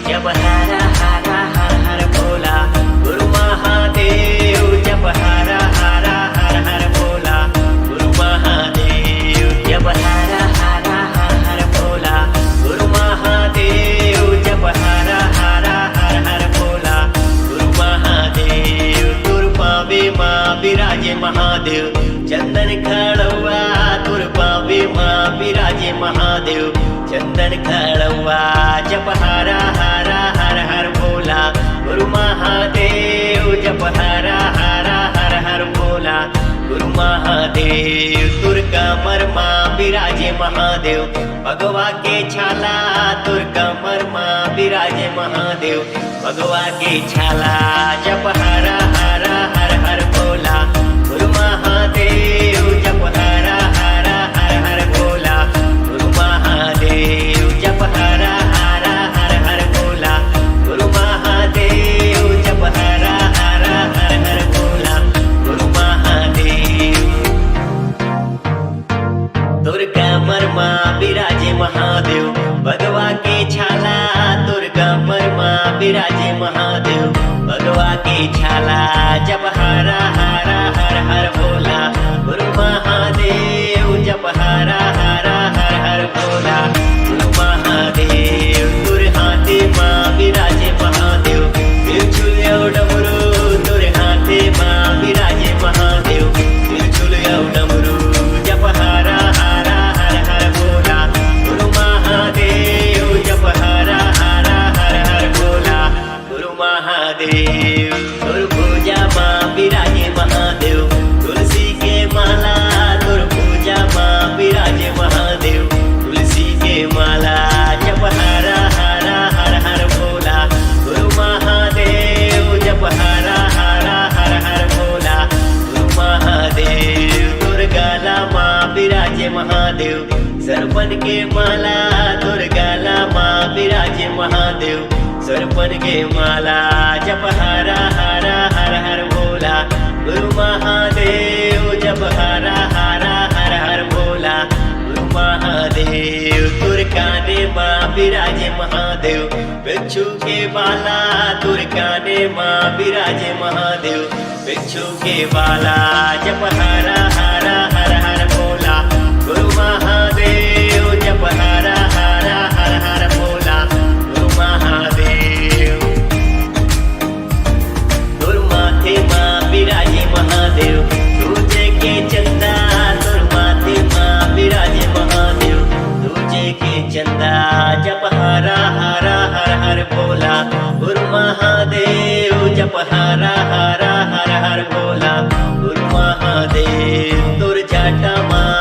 जप हर हर हर हर भोला गुरु महादेव। जप हर हर हर हर भोला गुरु महादेव। जप हर हर हर हर भोला गुरु महादेव। जप हर हर हर हर भोला गुरु महादेव। तुर पावे माँ विराजे महादेव चंदन खड़वा। तुर पावे माँ विराजे महादेव चंदन खड़वा। जप हर हर हर हर भोला गुरु महादेव। जप हर हर हर हर भोला गुरु महादेव। तुर कमर माँ विराजे महादेव भगवा के छाला। तुर कमर माँ विराजे महादेव भगवा के छाला। जप हर हर हर हर भोला गुरु महादेव। जप हर हर हर हर भोला गुरु महादेव। जप हर हर हर हर भोला गुरु महादेव। जप हर हर हर हर भोला गुरु महादेव। दुर्गा मरमा विराजे महादेव भगवा के छाला। दुर्गा मरमा विराजे महादेव भगवा के छाला। जप हर हर हर हर भोला गुरु महादेव। जप हर हर हर हर भोला गुरु महादेव। तुर हाथे माँ विराजे महादेव त्रिशूल डमरू। तुर हाथे माँ विराजे महादेव त्रिशूल डमरू। जप हर हर हर हर भोला गुरु महादेव। जप हर हर हर हर भोला गुरु महादेव। तुर पूजा माँ विराजे महादेव तुलसी के माला। तुर पूजा माँ विराजे महादेव तुलसी के माला। जप हर हर हर हर भोला गुरु महादेव। जप हर हर हर हर भोला गुरु महादेव। दुर्गाला माँ विराजे महादेव सरपन के माला। दुर्गाला माँ विराजे महादेव सरपन के माला। जप हर हर हर हर भोला गुरु महादेव। जप हर हर हर हर भोला गुरु महादेव। तुर काने माँ विराजे महादेव बिच्छू के बाला। तुर काने माँ विराजे महादेव बिच्छू के बाला। जप हर हर हर हर भोला गुरु महादेव। जप हर हर हर हर भोला गुरु महादेव। तुर माथे माँ विराजे महादेव तुझे के चंदा। तुर माथे माँ विराजे महादेव तुझे के चंदा। जप हर हर हर हर भोला गुरु महादेव। जप हर हर हर हर भोला गुरु महादेव। तुर जाटा माँ